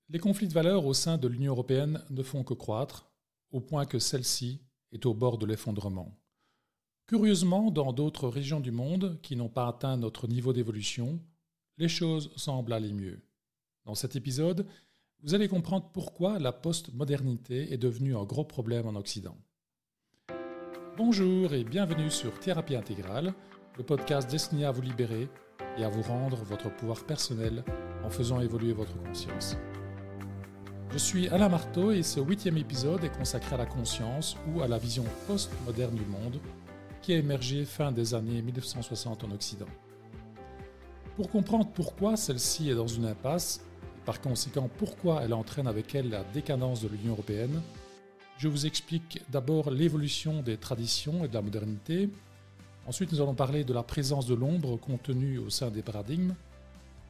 Les conflits de valeurs au sein de l'Union européenne ne font que croître, au point que celle-ci est au bord de l'effondrement. Curieusement, dans d'autres régions du monde qui n'ont pas atteint notre niveau d'évolution, les choses semblent aller mieux. Dans cet épisode, vous allez comprendre pourquoi la post-modernité est devenue un gros problème en Occident. Bonjour et bienvenue sur Thérapie Intégrale, le podcast destiné à vous libérer et à vous rendre votre pouvoir personnel en faisant évoluer votre conscience. Je suis Alain Marteau et ce 8e épisode est consacré à la conscience ou à la vision post-moderne du monde qui a émergé fin des années 1960 en Occident. Pour comprendre pourquoi celle-ci est dans une impasse, et par conséquent pourquoi elle entraîne avec elle la décadence de l'Union européenne, je vous explique d'abord l'évolution des traditions et de la modernité. Ensuite, nous allons parler de la présence de l'ombre contenue au sein des paradigmes.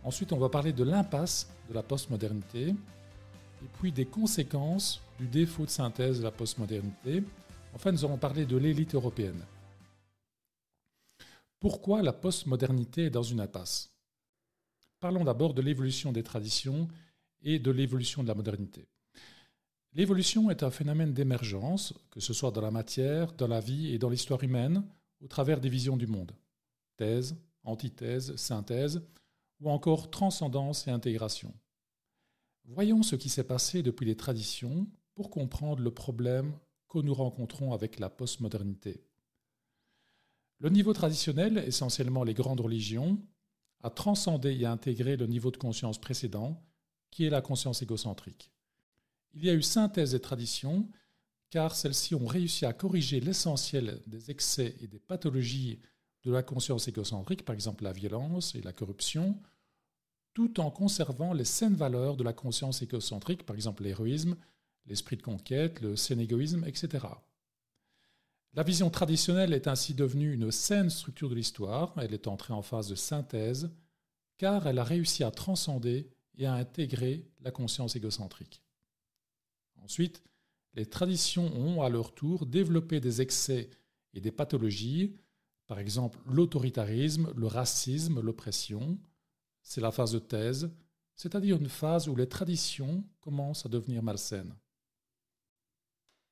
Ensuite, on va parler de l'impasse de la postmodernité. Et puis des conséquences du défaut de synthèse de la postmodernité. Enfin, nous allons parler de l'élite européenne. Pourquoi la postmodernité est dans une impasse ? Parlons d'abord de l'évolution des traditions et de l'évolution de la modernité. L'évolution est un phénomène d'émergence, que ce soit dans la matière, dans la vie et dans l'histoire humaine, au travers des visions du monde. Thèse, antithèse, synthèse, ou encore transcendance et intégration. Voyons ce qui s'est passé depuis les traditions pour comprendre le problème que nous rencontrons avec la postmodernité. Le niveau traditionnel, essentiellement les grandes religions, a transcendé et intégré le niveau de conscience précédent, qui est la conscience égocentrique. Il y a eu synthèse des traditions, car celles-ci ont réussi à corriger l'essentiel des excès et des pathologies de la conscience égocentrique, par exemple la violence et la corruption, tout en conservant les saines valeurs de la conscience égocentrique, par exemple l'héroïsme, l'esprit de conquête, le sénégoïsme, etc. La vision traditionnelle est ainsi devenue une saine structure de l'histoire, elle est entrée en phase de synthèse, car elle a réussi à transcender et à intégrer la conscience égocentrique. Ensuite, les traditions ont à leur tour développé des excès et des pathologies, par exemple l'autoritarisme, le racisme, l'oppression. C'est la phase de thèse, c'est-à-dire une phase où les traditions commencent à devenir malsaines.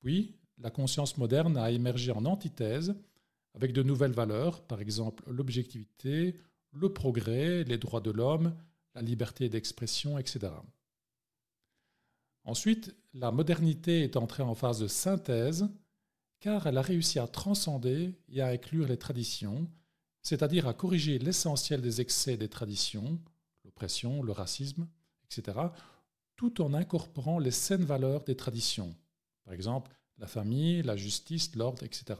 Puis, la conscience moderne a émergé en antithèse, avec de nouvelles valeurs, par exemple l'objectivité, le progrès, les droits de l'homme, la liberté d'expression, etc. Ensuite, la modernité est entrée en phase de synthèse, car elle a réussi à transcender et à inclure les traditions, c'est-à-dire à corriger l'essentiel des excès des traditions, l'oppression, le racisme, etc., tout en incorporant les saines valeurs des traditions, par exemple la famille, la justice, l'ordre, etc.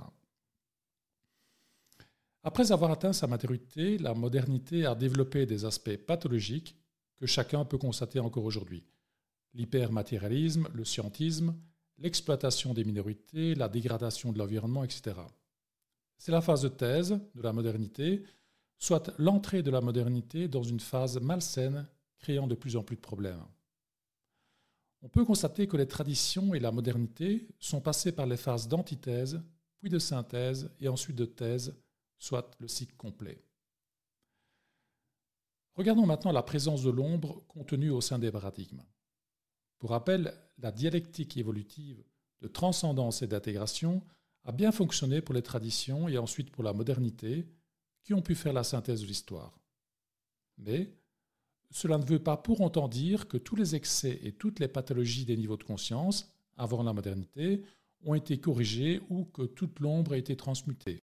Après avoir atteint sa maturité, la modernité a développé des aspects pathologiques que chacun peut constater encore aujourd'hui. L'hypermatérialisme, le scientisme, l'exploitation des minorités, la dégradation de l'environnement, etc. C'est la phase de thèse de la modernité, soit l'entrée de la modernité dans une phase malsaine, créant de plus en plus de problèmes. On peut constater que les traditions et la modernité sont passées par les phases d'antithèse, puis de synthèse et ensuite de thèse, soit le cycle complet. Regardons maintenant la présence de l'ombre contenue au sein des paradigmes. Pour rappel, la dialectique évolutive de transcendance et d'intégration a bien fonctionné pour les traditions et ensuite pour la modernité, qui ont pu faire la synthèse de l'histoire. Mais cela ne veut pas pour autant dire que tous les excès et toutes les pathologies des niveaux de conscience, avant la modernité, ont été corrigés ou que toute l'ombre a été transmutée.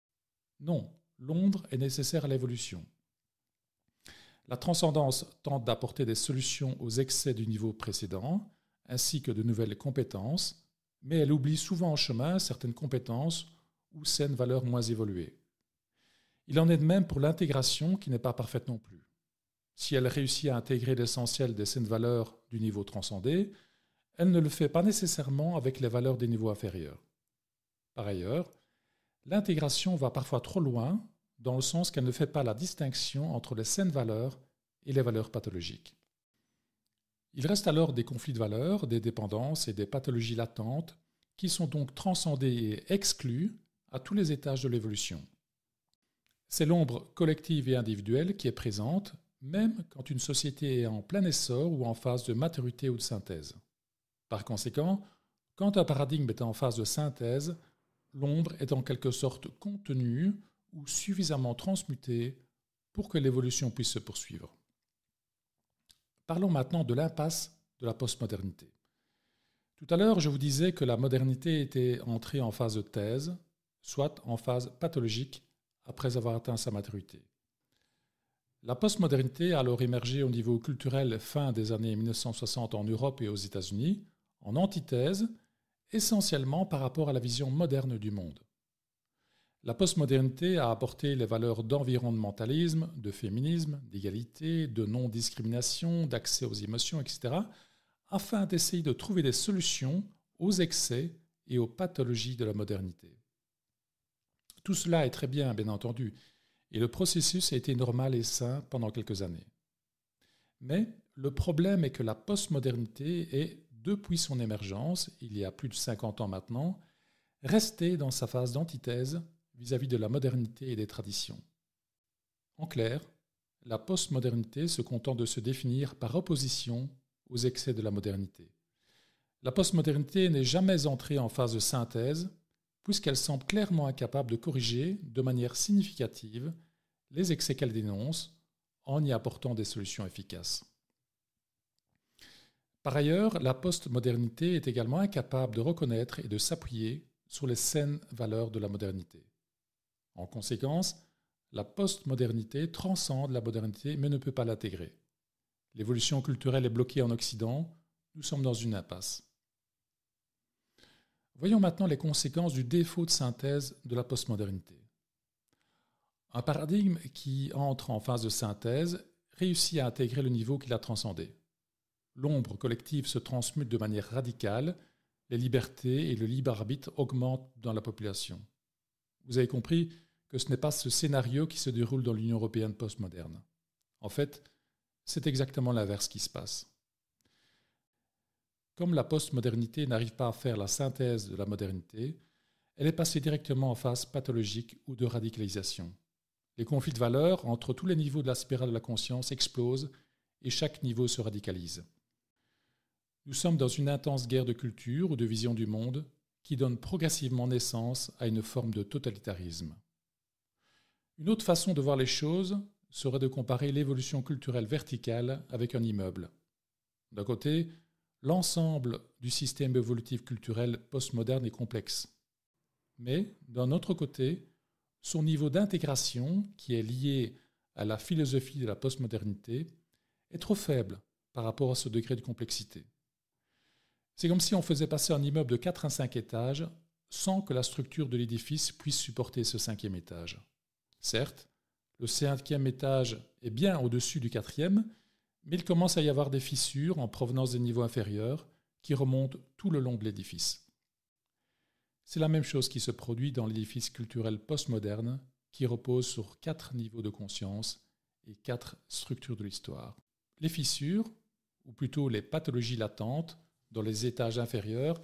Non, l'ombre est nécessaire à l'évolution. La transcendance tente d'apporter des solutions aux excès du niveau précédent, ainsi que de nouvelles compétences, mais elle oublie souvent en chemin certaines compétences ou saines valeurs moins évoluées. Il en est de même pour l'intégration qui n'est pas parfaite non plus. Si elle réussit à intégrer l'essentiel des saines valeurs du niveau transcendé, elle ne le fait pas nécessairement avec les valeurs des niveaux inférieurs. Par ailleurs, l'intégration va parfois trop loin, dans le sens qu'elle ne fait pas la distinction entre les saines valeurs et les valeurs pathologiques. Il reste alors des conflits de valeurs, des dépendances et des pathologies latentes qui sont donc transcendées et exclues à tous les étages de l'évolution. C'est l'ombre collective et individuelle qui est présente, même quand une société est en plein essor ou en phase de maturité ou de synthèse. Par conséquent, quand un paradigme est en phase de synthèse, l'ombre est en quelque sorte contenue ou suffisamment transmutée pour que l'évolution puisse se poursuivre. Parlons maintenant de l'impasse de la postmodernité. Tout à l'heure, je vous disais que la modernité était entrée en phase de thèse, soit en phase pathologique après avoir atteint sa maturité. La postmodernité a alors émergé au niveau culturel fin des années 1960 en Europe et aux États-Unis, en antithèse, essentiellement par rapport à la vision moderne du monde. La postmodernité a apporté les valeurs d'environnementalisme, de féminisme, d'égalité, de non-discrimination, d'accès aux émotions, etc., afin d'essayer de trouver des solutions aux excès et aux pathologies de la modernité. Tout cela est très bien, bien entendu, et le processus a été normal et sain pendant quelques années. Mais le problème est que la postmodernité est, depuis son émergence, il y a plus de 50 ans maintenant, restée dans sa phase d'antithèse vis-à-vis de la modernité et des traditions. En clair, la postmodernité se contente de se définir par opposition aux excès de la modernité. La postmodernité n'est jamais entrée en phase de synthèse, puisqu'elle semble clairement incapable de corriger de manière significative les excès qu'elle dénonce en y apportant des solutions efficaces. Par ailleurs, la postmodernité est également incapable de reconnaître et de s'appuyer sur les saines valeurs de la modernité. En conséquence, la postmodernité transcende la modernité mais ne peut pas l'intégrer. L'évolution culturelle est bloquée en Occident, nous sommes dans une impasse. Voyons maintenant les conséquences du défaut de synthèse de la postmodernité. Un paradigme qui entre en phase de synthèse réussit à intégrer le niveau qu'il a transcendé. L'ombre collective se transmute de manière radicale, les libertés et le libre arbitre augmentent dans la population. Vous avez compris que ce n'est pas ce scénario qui se déroule dans l'Union européenne postmoderne. En fait, c'est exactement l'inverse qui se passe. Comme la postmodernité n'arrive pas à faire la synthèse de la modernité, elle est passée directement en phase pathologique ou de radicalisation. Les conflits de valeurs entre tous les niveaux de la spirale de la conscience explosent et chaque niveau se radicalise. Nous sommes dans une intense guerre de culture ou de vision du monde qui donne progressivement naissance à une forme de totalitarisme. Une autre façon de voir les choses serait de comparer l'évolution culturelle verticale avec un immeuble. D'un côté, l'ensemble du système évolutif culturel postmoderne est complexe. Mais, d'un autre côté, son niveau d'intégration, qui est lié à la philosophie de la postmodernité, est trop faible par rapport à ce degré de complexité. C'est comme si on faisait passer un immeuble de 4 à 5 étages sans que la structure de l'édifice puisse supporter ce 5e étage. Certes, le 5e étage est bien au-dessus du 4e, mais il commence à y avoir des fissures en provenance des niveaux inférieurs qui remontent tout le long de l'édifice. C'est la même chose qui se produit dans l'édifice culturel postmoderne qui repose sur 4 niveaux de conscience et 4 structures de l'histoire. Les fissures, ou plutôt les pathologies latentes dans les étages inférieurs,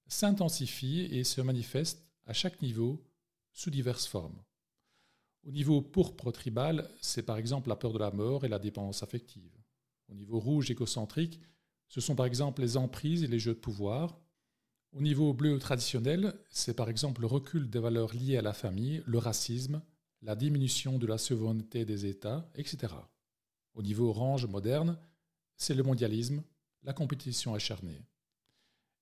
s'intensifient et se manifestent à chaque niveau sous diverses formes. Au niveau pourpre tribal, c'est par exemple la peur de la mort et la dépendance affective. Au niveau rouge égocentrique, ce sont par exemple les emprises et les jeux de pouvoir. Au niveau bleu traditionnel, c'est par exemple le recul des valeurs liées à la famille, le racisme, la diminution de la souveraineté des États, etc. Au niveau orange moderne, c'est le mondialisme, la compétition acharnée.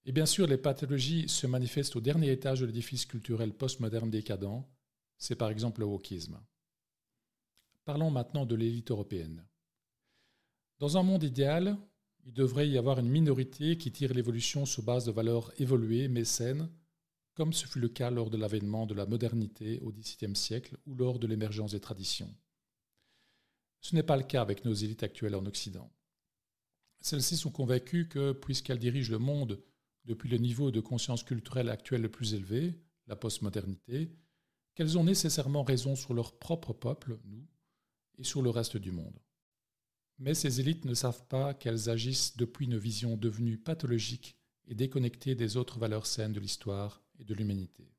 Et bien sûr, les pathologies se manifestent au dernier étage de l'édifice culturel postmoderne décadent, c'est par exemple le wokisme. Parlons maintenant de l'élite européenne. Dans un monde idéal, il devrait y avoir une minorité qui tire l'évolution sur base de valeurs évoluées mais saines, comme ce fut le cas lors de l'avènement de la modernité au XVIIe siècle ou lors de l'émergence des traditions. Ce n'est pas le cas avec nos élites actuelles en Occident. Celles-ci sont convaincues que, puisqu'elles dirigent le monde depuis le niveau de conscience culturelle actuel le plus élevé, la postmodernité, qu'elles ont nécessairement raison sur leur propre peuple, nous, et sur le reste du monde. Mais ces élites ne savent pas qu'elles agissent depuis une vision devenue pathologique et déconnectée des autres valeurs saines de l'histoire et de l'humanité.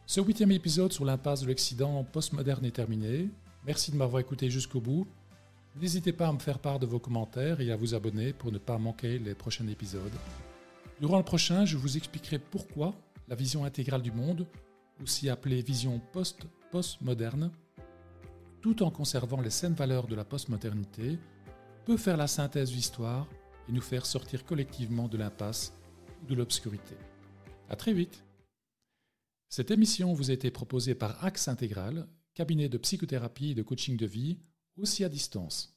Ce 8e épisode sur l'impasse de l'Occident postmoderne est terminé. Merci de m'avoir écouté jusqu'au bout. N'hésitez pas à me faire part de vos commentaires et à vous abonner pour ne pas manquer les prochains épisodes. Durant le prochain, je vous expliquerai pourquoi la vision intégrale du monde, aussi appelée vision postmoderne, tout en conservant les saines valeurs de la postmodernité, peut faire la synthèse de l'histoire et nous faire sortir collectivement de l'impasse ou de l'obscurité. À très vite. Cette émission vous a été proposée par Axe Intégral, cabinet de psychothérapie et de coaching de vie, aussi à distance.